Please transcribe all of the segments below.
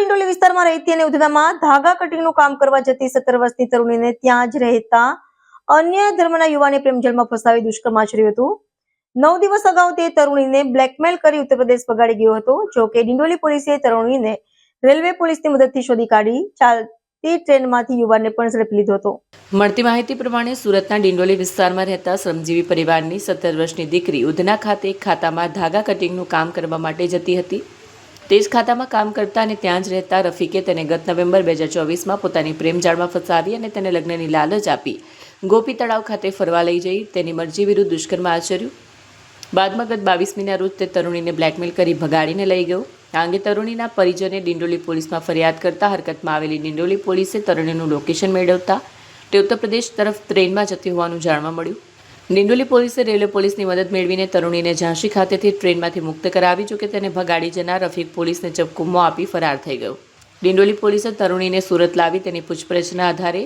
ડિંડોલી વિસ્તારમાં રહેતી અને ઉધનામાં ધાગા કટિંગનું કામ કરવા જતી 17 વર્ષની તરુણીને ત્યાં જ રહેતા અન્ય ધર્મના યુવાને પ્રેમજલમાં ફસાવી દુષ્કર્મ આચર્યું હતું. 9 દિવસ અગાઉ તે તરુણીને બ્લેકમેલ કરી ઉત્તર પ્રદેશ ભગાડી ગયો હતો. જો કે ડિંડોલી પોલીસે તરુણીને રેલવે પોલીસની મદદથી શોધી કાઢી ચાલતી ટ્રેનમાંથી યુવાનને પણ ઝડપી લીધો હતો. મળતી માહિતી પ્રમાણે સુરતના ડિંડોલી વિસ્તારમાં રહેતા શ્રમજીવી પરિવારની 17 વર્ષની દીકરી ઉધના ખાતે એક ખાતામાં ધાગા કટિંગનું કામ કરવા માટે જતી હતી. તે જ ખાતામાં કામ કરતા અને ત્યાં જ રહેતા રફીકે તેને ગત નવેમ્બર 2024માં પોતાની પ્રેમજાળમાં ફસાવી અને તેને લગ્નની લાલચ આપી ગોપી તળાવ ખાતે ફરવા લઈ જઈ તેની મરજી વિરુદ્ધ દુષ્કર્મ આચર્યું. બાદમાં ગત 22મીના રોજ તે તરુણીને બ્લેકમેલ કરી ભગાડીને લઈ ગયો. આ અંગે તરુણીના પરિજને ડિંડોલી પોલીસમાં ફરિયાદ કરતા હરકતમાં આવેલી ડિંડોલી પોલીસે તરુણીનું લોકેશન મેળવતા તે ઉત્તર પ્રદેશ તરફ ટ્રેનમાં જતી હોવાનું જાણવા મળ્યું. ડિંડોલી પોલીસે રેલવે પોલીસની મદદ મેળવીને તરુણીને ઝાંસી ખાતેથી ટ્રેનમાંથી મુક્ત કરાવી. જોકે તેને ભગાડી જનાર રફીક પોલીસને ચકમો આપી ફરાર થઈ ગયો. ડિંડોલી પોલીસે તરુણીને સુરત લાવી તેની પૂછપરછના આધારે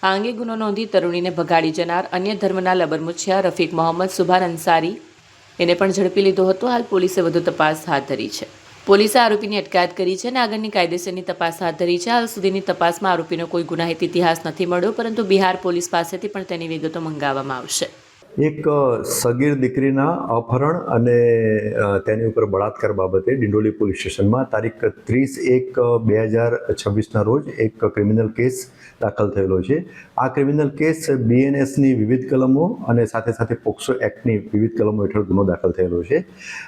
આ અંગે ગુનો નોંધી તરુણીને ભગાડી જનાર અન્ય ધર્મના લબરમુછિયા રફીક મોહમ્મદ સુભાન અંસારી એને પણ ઝડપી લીધો હતો. હાલ પોલીસે વધુ તપાસ હાથ ધરી છે. પોલીસે આરોપીની અટકાયત કરી છે અને આગળની કાયદેસરની તપાસ હાથ ધરી છે. હાલ સુધીની તપાસમાં આરોપીનો કોઈ ગુનાહિત ઇતિહાસ નથી મળ્યો, પરંતુ બિહાર પોલીસ પાસેથી પણ તેની વિગતો મંગાવવામાં આવશે. એક સગીર દીકરીના અપહરણ અને તેની ઉપર બળાત્કાર બાબતે ડિંડોલી પોલીસ સ્ટેશનમાં તારીખ 30/1/2026ના રોજ એક ક્રિમિનલ કેસ દાખલ થયેલો છે. આ ક્રિમિનલ કેસ BNSની વિવિધ કલમો અને સાથે સાથે પોક્સો એક્ટની વિવિધ કલમો હેઠળ ગુનો દાખલ થયેલો છે.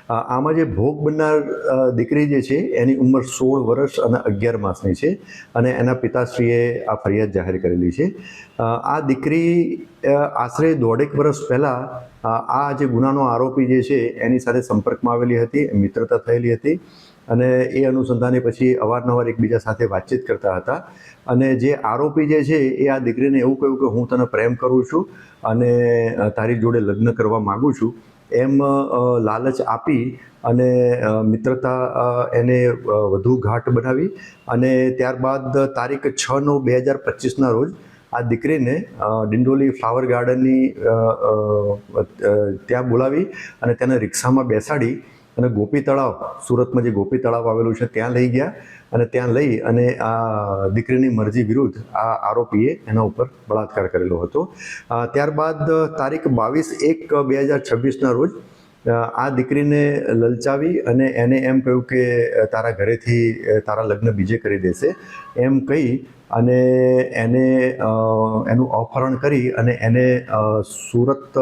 આમાં જે ભોગ બનનાર દીકરી જે છે એની ઉંમર 16 વર્ષ અને 11 માસની છે અને એના પિતાશ્રીએ આ ફરિયાદ જાહેર કરેલી છે. આ દીકરી આશરે 1.5 વર્ષ પહેલાં આ જે ગુનાનો આરોપી જે છે એની સાથે સંપર્કમાં આવેલી હતી, મિત્રતા થયેલી હતી અને એ અનુસંધાને પછી અવારનવાર એકબીજા સાથે વાતચીત કરતા હતા. અને જે આરોપી જે છે એ આ દીકરીને એવું કહ્યું કે હું તને પ્રેમ કરું છું અને તારી જોડે લગ્ન કરવા માગું છું એમ લાલચ આપી અને મિત્રતા એને વધુ ઘાટ બનાવી અને ત્યારબાદ તારીખ 6/9/2025ના રોજ આ દીકરીને ડિંડોલી ફ્લાવર ગાર્ડનની ત્યાં બોલાવી અને તેને રિક્ષામાં બેસાડી અને ગોપી તળાવ, સુરતમાં જે ગોપી તળાવ આવેલું છે ત્યાં લઈ ગયા અને ત્યાં લઈ અને આ દીકરીની મરજી વિરુદ્ધ આ આરોપીએ એના ઉપર બળાત્કાર કરેલો હતો. ત્યારબાદ તારીખ 22/1/2026ના રોજ આ દીકરીને લલચાવી અને એને એમ કહ્યું કે તારા ઘરેથી તારા લગ્ન બીજે કરી દેશે એમ કહી અને એને એનું અપહરણ કરી અને એને સુરત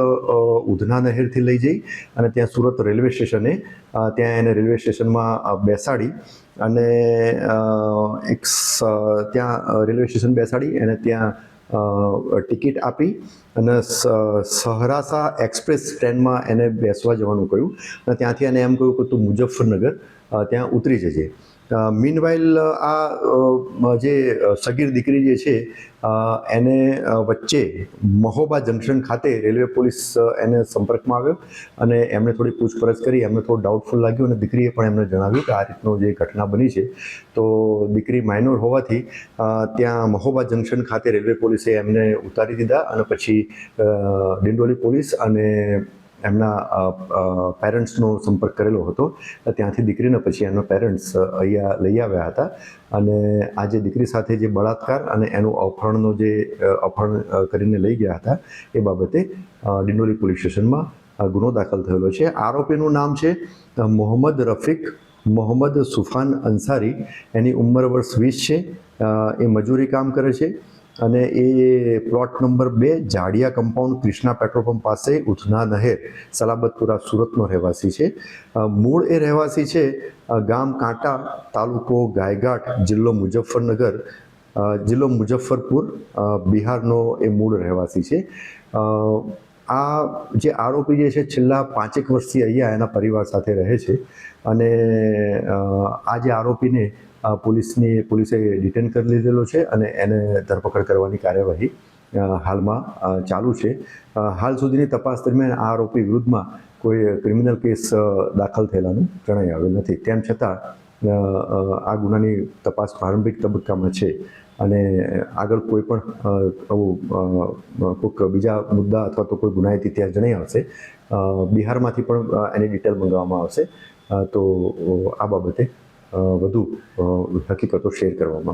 ઉધના નહેરથી લઈ જઈ અને ત્યાં સુરત રેલવે સ્ટેશને ત્યાં એને રેલવે સ્ટેશનમાં બેસાડી અને ત્યાં રેલવે સ્ટેશન બેસાડી એને ત્યાં ટિકિટ આપી અને સહરાસા એક્સપ્રેસ ટ્રેનમાં એને બેસવા જવાનું કહ્યું અને ત્યાંથી એને એમ કહ્યું કે તું મુઝફ્ફરનગર ત્યાં ઉતરી જજે. મીનવાઇલ આ જે સગીર દીકરી જે છે એને વચ્ચે મહોબા જંકશન ખાતે રેલવે પોલીસ એને સંપર્કમાં આવ્યો અને એમણે થોડી પૂછપરછ કરી. એમને થોડું ડાઉટફુલ લાગ્યું અને દીકરીએ પણ એમને જણાવ્યું કે આ રીતનો જે ઘટના બની છે તો દીકરી માઇનોર હોવાથી ત્યાં મહોબા જંકશન ખાતે રેલવે પોલીસે એમને ઉતારી દીધા અને પછી ડિંડોલી પોલીસ અને એમના પેરેન્ટ્સનો સંપર્ક કરેલો હતો. ત્યાંથી દીકરીને પછી એમના પેરેન્ટ્સ અહીંયા લઈ આવ્યા હતા અને આ જે દીકરી સાથે જે બળાત્કાર અને એનું અપહરણ કરીને લઈ ગયા હતા એ બાબતે ડિંડોલી પોલીસ સ્ટેશનમાં ગુનો દાખલ થયેલો છે. આરોપીનું નામ છે મોહમ્મદ રફીક મોહમ્મદ સુફાન અંસારી. એની ઉંમર વર્ષ 20 છે. એ મજૂરી કામ કરે છે અને એ plot number 2 Jadiya compound Krishna petrol pump પાસે ઉધના નહેર સલાબતપુરા સુરતનો રહેવાસી છે. મૂળ એ રહેવાસી છે ગામ કાંટા, તાલુકો ગાયઘાટ, જિલ્લો મુઝફ્ફરપુર, બિહારનો એ મૂળ રહેવાસી છે. આ જે આરોપી જે છે છેલ્લા 5 વર્ષથી અહીંયા એના પરિવાર સાથે રહે છે અને આ જે આરોપીને પોલીસે ડિટેન કરી લીધેલો છે અને એને ધરપકડ કરવાની કાર્યવાહી હાલમાં ચાલુ છે. હાલ સુધીની તપાસ દરમિયાન આ આરોપી વિરુદ્ધમાં કોઈ ક્રિમિનલ કેસ દાખલ થયેલાનું જણાઈ આવેલ નથી. તેમ છતાં આ ગુનાની તપાસ પ્રારંભિક તબક્કામાં છે અને આગળ કોઈ પણ કોઈક બીજા મુદ્દા અથવા તો કોઈ ગુનાહિત ઇતિહાસ જણાઈ આવશે બિહારમાંથી પણ એની ડિટેલ મંગાવવામાં આવશે. તો આ બાબતે વધુ હકીકતો શેર કરવા માંગુ છું.